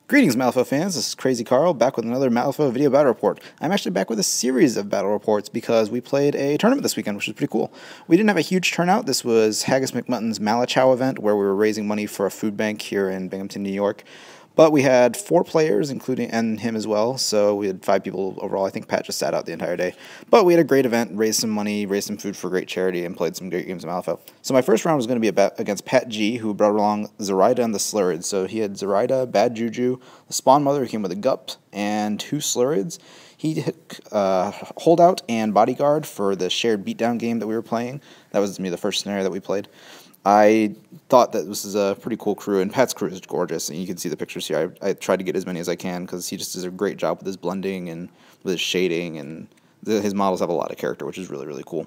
Greetings, Malifaux fans. This is Crazy Carl, back with another Malifaux video battle report. I'm actually back with a series of battle reports because we played a tournament this weekend, which was pretty cool. We didn't have a huge turnout. This was Haggis McMutton's MaliCHOW event, where we were raising money for a food bank here in Binghamton, New York. But we had 4 players, including and him as well, so we had 5 people overall. I think Pat just sat out the entire day. But we had a great event, raised some money, raised some food for great charity, and played some great games of Malifaux. So my first round was going to be against Pat G, who brought along Zoraida and the Slurids. So he had Zoraida, Bad Juju, the Spawn Mother, who came with a Gup, and 2 Slurids. He took Holdout and Bodyguard for the shared beatdown game that we were playing. That was the first scenario that we played. I thought that this is a pretty cool crew, and Pat's crew is gorgeous, and you can see the pictures here. I tried to get as many as I can, because he just does a great job with his blending and with his shading, and his models have a lot of character, which is really, really cool.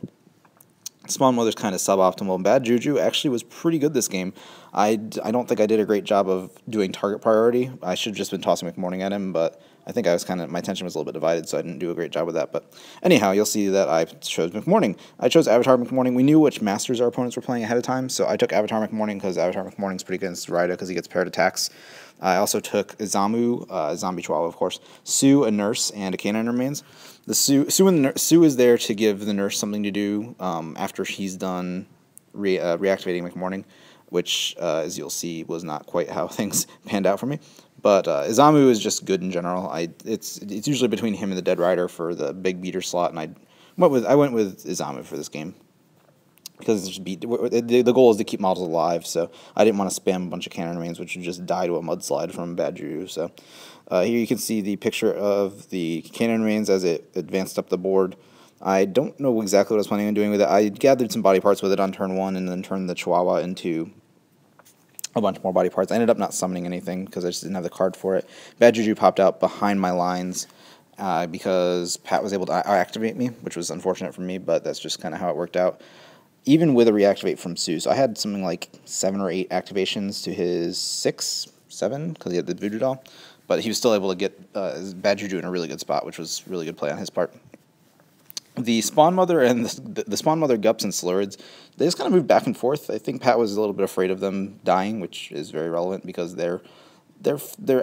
Spawn Mother's kind of suboptimal. Bad Juju actually was pretty good this game. I don't think I did a great job of doing target priority. I should have just been tossing McMourning at him, but I think I was my attention was a little bit divided, so I didn't do a great job with that. But anyhow, you'll see that I chose McMourning. I chose Avatar McMourning. We knew which masters our opponents were playing ahead of time, so I took Avatar McMourning because Avatar McMourning's pretty good against Zoraida because he gets paired attacks. I also took Izamu, Zombie Chihuahua, of course, Sue, a nurse, and a canine remains. The Sue is there to give the nurse something to do after he's done reactivating McMourning, which, as you'll see, was not quite how things panned out for me. But Izamu is just good in general. It's usually between him and the Dead Rider for the big beater slot, and I went with Izamu for this game. Because it's just the goal is to keep models alive, so I didn't want to spam a bunch of cannon remains, which would just die to a mudslide from Bad Juju. So here you can see the picture of the cannon remains as it advanced up the board. I don't know exactly what I was planning on doing with it. I gathered some body parts with it on turn 1 and then turned the Chihuahua into a bunch more body parts. I ended up not summoning anything because I just didn't have the card for it. Bad Juju popped out behind my lines because Pat was able to activate me, which was unfortunate for me, but that's just kind of how it worked out. Even with a reactivate from Sue, so I had something like 7 or 8 activations to his 6, 7, because he had the Voodoo Doll, but he was still able to get Bad Juju in a really good spot, which was really good play on his part. The Spawn Mother and the Spawn Mother Gups and Slurids, they just kind of moved back and forth. I think Pat was a little bit afraid of them dying, which is very relevant because they're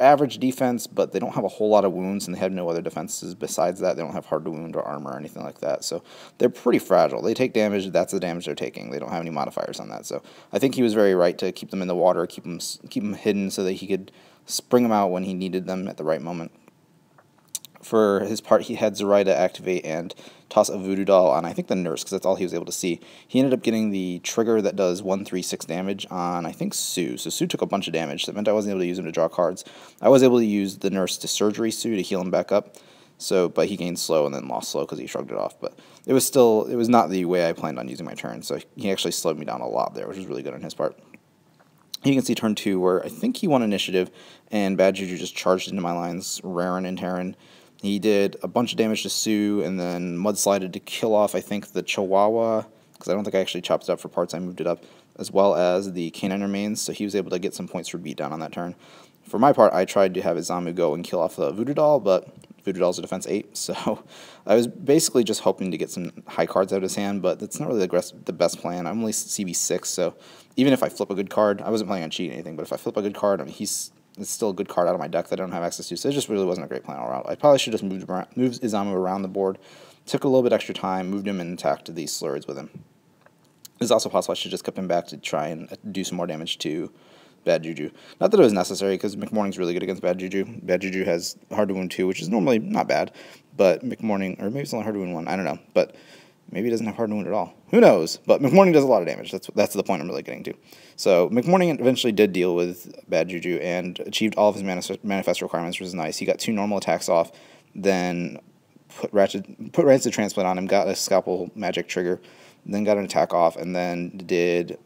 average defense, but they don't have a whole lot of wounds, and they have no other defenses besides that. They don't have hard to wound or armor or anything like that, so they're pretty fragile. They take damage, that's the damage they're taking. They don't have any modifiers on that, so I think he was very right to keep them in the water, keep them hidden so that he could spring them out when he needed them at the right moment. For his part, he had Zoraida activate and toss a Voodoo Doll on, I think, the nurse, because that's all he was able to see. He ended up getting the trigger that does 1/3/6 damage on, I think, Sue. So Sue took a bunch of damage. That meant I wasn't able to use him to draw cards. I was able to use the nurse to surgery Sue to heal him back up. But he gained slow and then lost slow because he shrugged it off. But it was not the way I planned on using my turn. So he actually slowed me down a lot there, which was really good on his part. You can see turn 2 where I think he won initiative, and Bad Juju just charged into my lines, raring and tearing. He did a bunch of damage to Sue and then mudslided to kill off, I think, the Chihuahua, because I don't think I actually chopped it up for parts, I moved it up, as well as the canine remains, so he was able to get some points for beatdown on that turn. For my part, I tried to have Izamu go and kill off the Voodoo Doll, but Voodoo Doll's a defense 8, so I was basically just hoping to get some high cards out of his hand, but that's not really the best plan. I'm only CB6, so even if I flip a good card, I wasn't planning on cheating anything, but if I flip a good card, I mean, it's still a good card out of my deck that I don't have access to, so it just really wasn't a great plan all around. I probably should have just moved Izamu around the board, took a little bit extra time, moved him, and attacked these Slurids with him. It's also possible I should just kept him back to try and do some more damage to Bad Juju. Not that it was necessary, because McMourning's really good against Bad Juju. Bad Juju has hard to wound 2, which is normally not bad, but McMourning, or maybe it's only hard to wound 1, I don't know, but maybe he doesn't have hard to wound at all. Who knows? But McMourning does a lot of damage. That's the point I'm really getting to. So McMourning eventually did deal with Bad Juju and achieved all of his manifest requirements, which is nice. He got 2 normal attacks off, then put Rancid Transplant on him, got a Scalpel Magic trigger, then got an attack off, and then did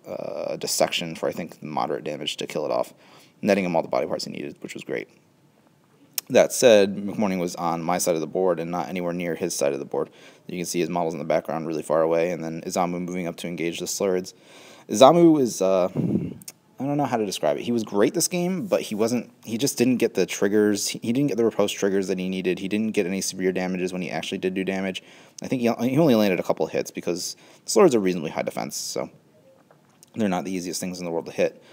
Dissection for, I think, moderate damage to kill it off, netting him all the body parts he needed, which was great. That said, McMourning was on my side of the board and not anywhere near his side of the board. You can see his models in the background really far away, and then Izamu moving up to engage the Slurids. Izamu is, I don't know how to describe it. He was great this game, but he just didn't get the triggers. He didn't get the riposte triggers that he needed. He didn't get any severe damages when he actually did do damage. I think he only landed a couple of hits because Slurids are reasonably high defense, so they're not the easiest things in the world to hit.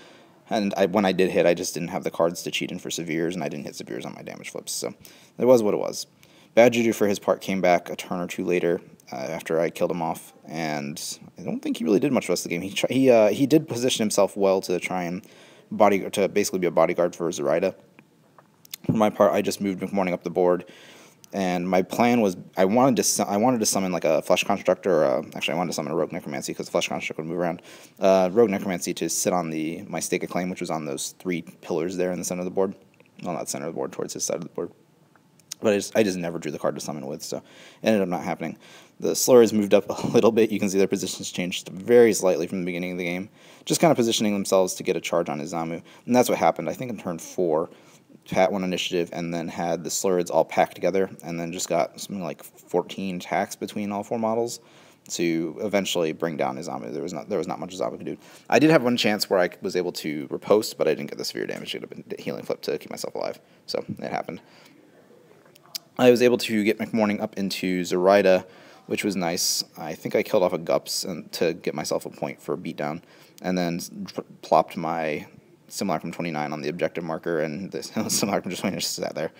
And when I did hit, I just didn't have the cards to cheat in for Severes, and I didn't hit Severes on my damage flips. So it was what it was. Bad Juju, for his part, came back a turn or two later after I killed him off, and I don't think he really did much the rest of the game. He did position himself well to try and basically be a bodyguard for Zoraida. For my part, I just moved McMourning up the board, and my plan was I wanted to summon like a Flesh Constructor. Actually, I wanted to summon a Rogue Necromancy because the Flesh Constructor would move around. Rogue Necromancy to sit on my Stake of Claim, which was on those 3 pillars there in the center of the board. Well, not center of the board, towards his side of the board. But I just never drew the card to summon with, so it ended up not happening. The Slurs moved up a little bit. You can see their positions changed very slightly from the beginning of the game. Just kind of positioning themselves to get a charge on Izamu. And that's what happened. I think in turn 4, Pat won initiative and then had the Slurs all packed together and then just got something like 14 attacks between all 4 models to eventually bring down Izamu. There was not much Izamu could do. I did have one chance where I was able to riposte, but I didn't get the severe damage. It would have been healing flip to keep myself alive. So it happened. I was able to get McMourning up into Zoraida, which was nice. I think I killed off a Gups to get myself a point for beatdown, and then plopped my Simulacrum 29 on the objective marker, and the Simulacrum just sat there.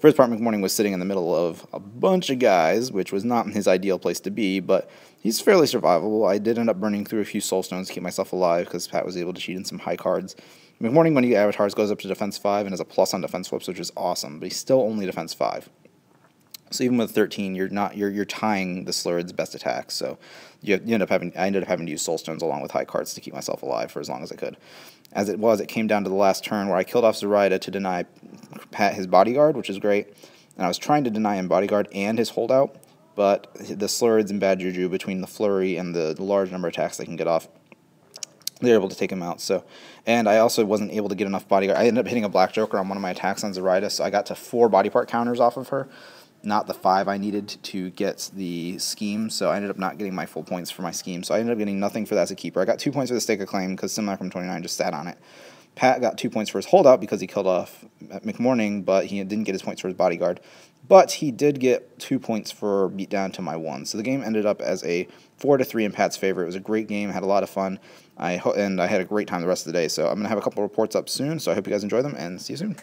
For his part, McMourning was sitting in the middle of a bunch of guys, which was not his ideal place to be, but he's fairly survivable. I did end up burning through a few Soulstones to keep myself alive, because Pat was able to cheat in some high cards. McMourning, when he avatars, goes up to defense 5 and has a plus on defense flips, which is awesome, but he's still only defense 5. So even with 13, you're tying the Slurrid's best attacks. So I ended up having to use Soulstones along with high cards to keep myself alive for as long as I could. As it was, it came down to the last turn where I killed off Zoraida to deny Pat his bodyguard, which is great. And I was trying to deny him bodyguard and his holdout, but the Slurrids and Bad Juju, between the flurry and the large number of attacks they can get off, they're able to take him out. So, and I also wasn't able to get enough bodyguard. I ended up hitting a Black Joker on one of my attacks on Zoraida, so I got to 4 body part counters off of her. Not the 5 I needed to get the scheme, so I ended up not getting my full points for my scheme. So I ended up getting nothing for that as a keeper. I got 2 points for the Stake of Claim because Simulacrum 29 just sat on it. Pat got 2 points for his holdout because he killed off McMourning, but he didn't get his points for his bodyguard. But he did get 2 points for beatdown to my 1. So the game ended up as a 4-3 in Pat's favor. It was a great game. Had a lot of fun. And I had a great time the rest of the day. So I'm going to have a couple reports up soon, so I hope you guys enjoy them, and see you soon.